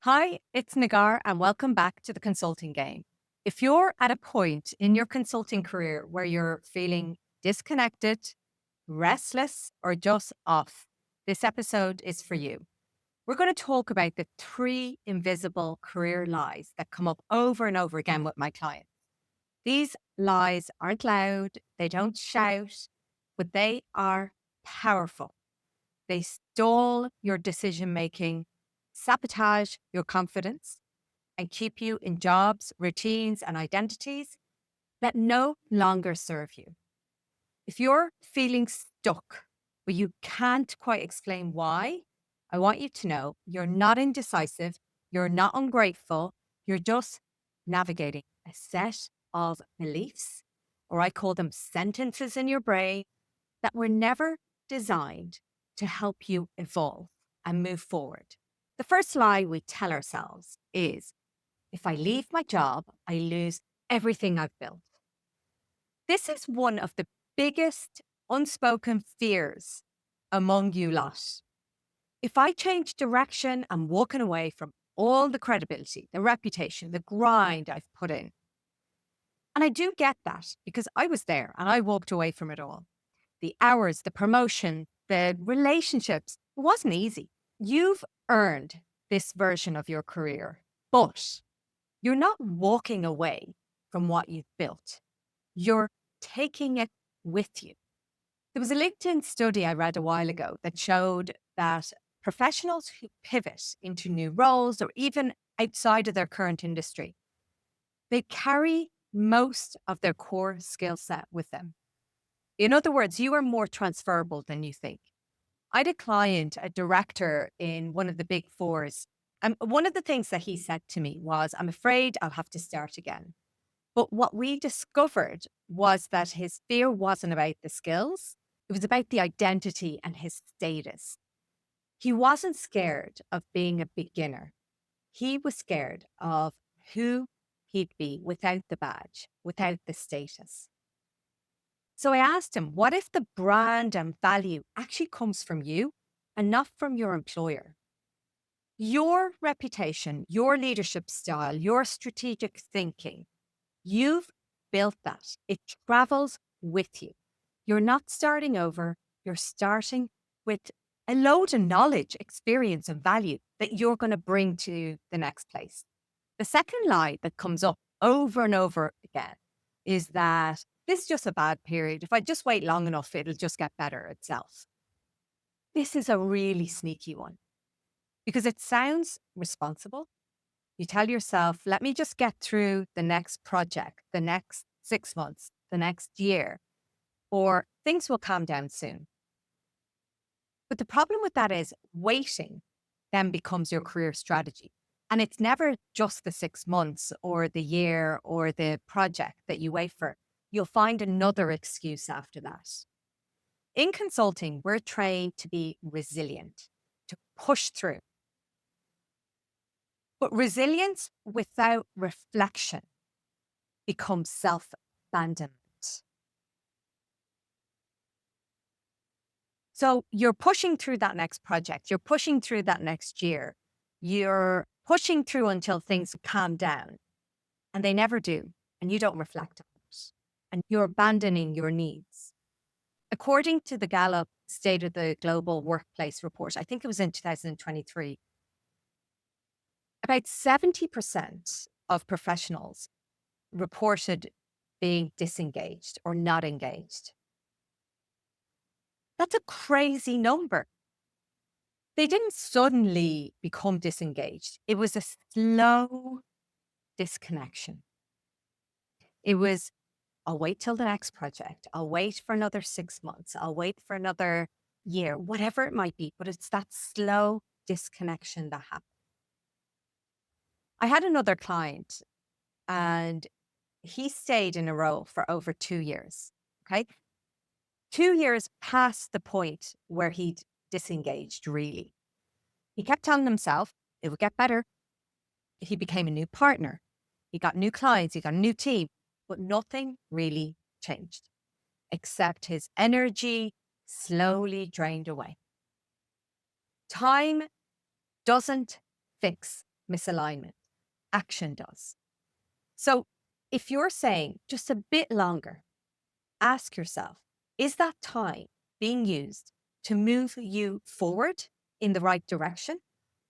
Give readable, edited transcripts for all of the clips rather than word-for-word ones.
Hi, it's Negar, and welcome back to the consulting game. If you're at a point in your consulting career where you're feeling disconnected, restless, or just off, this episode is for you. We're going to talk about the three invisible career lies that come up over and over again with my clients. These lies aren't loud, they don't shout, but they are powerful. They stall your decision making, sabotage your confidence, and keep you in jobs, routines, and identities that no longer serve you. If you're feeling stuck, but you can't quite explain why, I want you to know you're not indecisive, you're not ungrateful, you're just navigating a set of beliefs, or I call them sentences in your brain that were never designed to help you evolve and move forward. The first lie we tell ourselves is if I leave my job, I lose everything I've built. This is one of the biggest unspoken fears among you lot. If I change direction, I'm walking away from all the credibility, the reputation, the grind I've put in. And I do get that because I was there and I walked away from it all. The hours, the promotion, the relationships. It wasn't easy. You've earned this version of your career, but you're not walking away from what you've built. You're taking it with you. There was a LinkedIn study I read a while ago that showed that professionals who pivot into new roles or even outside of their current industry, they carry most of their core skill set with them. In other words, you are more transferable than you think. I had a client, a director in one of the big fours. And one of the things that he said to me was, I'm afraid I'll have to start again. But what we discovered was that his fear wasn't about the skills, it was about the identity and his status. He wasn't scared of being a beginner. He was scared of who he'd be without the badge, without the status. So I asked him, what if the brand and value actually comes from you and not from your employer? Your reputation, your leadership style, your strategic thinking, you've built that. It travels with you. You're not starting over, you're starting with a load of knowledge, experience, and value that you're going to bring to the next place. The second lie that comes up over and over again is that this is just a bad period. If I just wait long enough, it'll just get better itself. This is a really sneaky one because it sounds responsible. You tell yourself, let me just get through the next project, the next 6 months, the next year, or things will calm down soon. But the problem with that is waiting then becomes your career strategy. And it's never just the 6 months or the year or the project that you wait for. You'll find another excuse after that. In consulting, we're trained to be resilient, to push through. But resilience without reflection becomes self abandonment. So you're pushing through that next project, you're pushing through that next year, you're pushing through until things calm down, and they never do. And you don't reflect on it, and you're abandoning your needs. According to the Gallup State of the Global Workplace report, I think it was in 2023, about 70% of professionals reported being disengaged or not engaged. That's a crazy number. They didn't suddenly become disengaged. It was a slow disconnection. It was, I'll wait till the next project. I'll wait for another 6 months. I'll wait for another year, whatever it might be. But it's that slow disconnection that happened. I had another client and he stayed in a role for over 2 years. Okay. 2 years past the point where he'd disengaged, really. He kept telling himself it would get better. He became a new partner. He got new clients. He got a new team, but nothing really changed except his energy slowly drained away. Time doesn't fix misalignment. Action does. So if you're saying just a bit longer, ask yourself, is that time being used to move you forward in the right direction?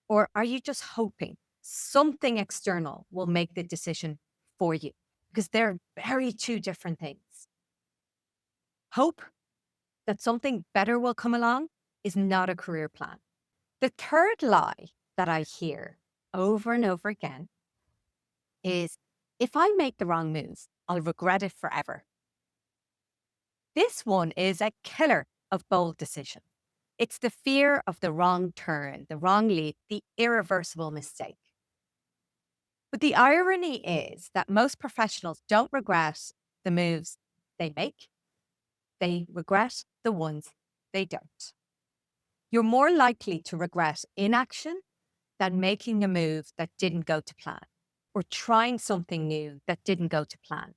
Or are you just hoping something external will make the decision for you? Because they're very two different things. Hope that something better will come along is not a career plan. The third lie that I hear over and over again is, if I make the wrong move, I'll regret it forever. This one is a killer of bold decision. It's the fear of the wrong turn, the wrong leap, the irreversible mistake. But the irony is that most professionals don't regret the moves they make. They regret the ones they don't. You're more likely to regret inaction than making a move that didn't go to plan or trying something new that didn't go to plan.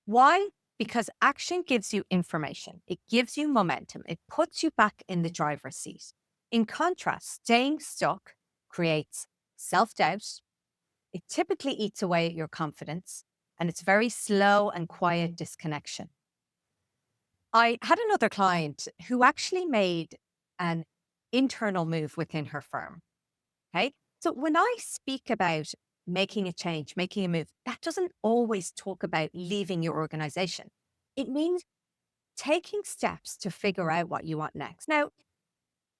Why? Because action gives you information. It gives you momentum. It puts you back in the driver's seat. In contrast, staying stuck creates self-doubt. It typically eats away at your confidence, and it's very slow and quiet disconnection. I had another client who actually made an internal move within her firm. Okay. So when I speak about making a change, making a move, that doesn't always talk about leaving your organization. It means taking steps to figure out what you want next. Now,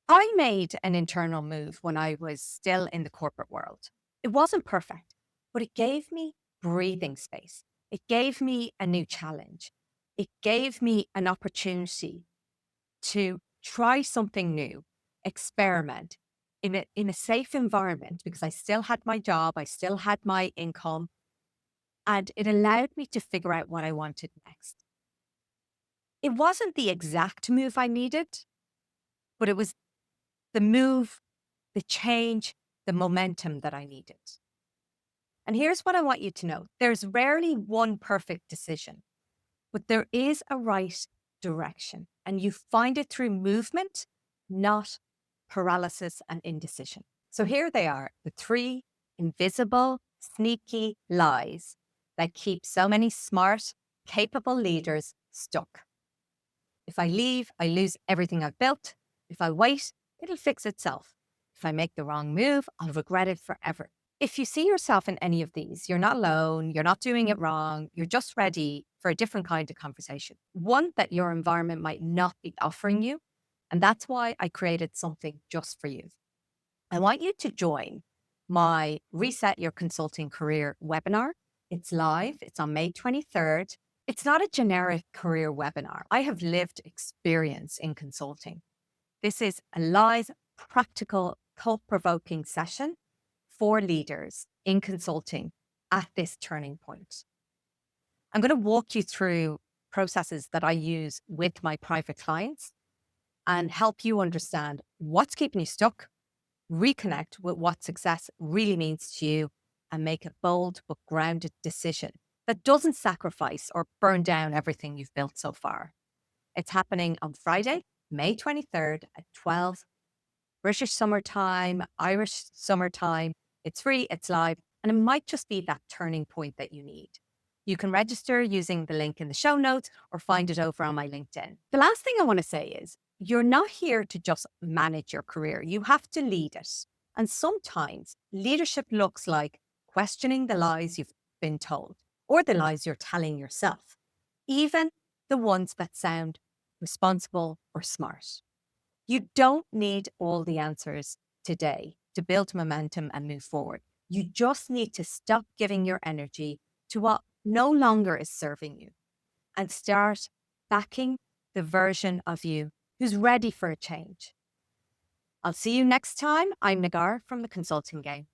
I made an internal move when I was still in the corporate world. It wasn't perfect, but it gave me breathing space. It gave me a new challenge. It gave me an opportunity to try something new, experiment in a safe environment, because I still had my job, I still had my income, and it allowed me to figure out what I wanted next. It wasn't the exact move I needed, but it was the move, the change, the momentum that I needed. And here's what I want you to know. There's rarely one perfect decision, but there is a right direction, and you find it through movement, not paralysis and indecision. So here they are, the three invisible, sneaky lies that keep so many smart, capable leaders stuck. If I leave, I lose everything I've built. If I wait, it'll fix itself. If I make the wrong move, I'll regret it forever. If you see yourself in any of these, you're not alone, you're not doing it wrong, you're just ready for a different kind of conversation, one that your environment might not be offering you. And that's why I created something just for you. I want you to join my Reset Your Consulting Career webinar. It's live, it's on May 23rd. It's not a generic career webinar. I have lived experience in consulting. This is a live, practical, thought-provoking session for leaders in consulting at this turning point. I'm going to walk you through processes that I use with my private clients and help you understand what's keeping you stuck, reconnect with what success really means to you, and make a bold but grounded decision that doesn't sacrifice or burn down everything you've built so far. It's happening on Friday, May 23rd at 12 British summertime, Irish summertime. It's free, it's live, and it might just be that turning point that you need. You can register using the link in the show notes or find it over on my LinkedIn. The last thing I want to say is, you're not here to just manage your career. You have to lead it. And sometimes leadership looks like questioning the lies you've been told or the lies you're telling yourself, even the ones that sound responsible or smart. You don't need all the answers today to build momentum and move forward. You just need to stop giving your energy to what no longer is serving you and start backing the version of you who's ready for a change. I'll see you next time. I'm Negar from the Consulting Game.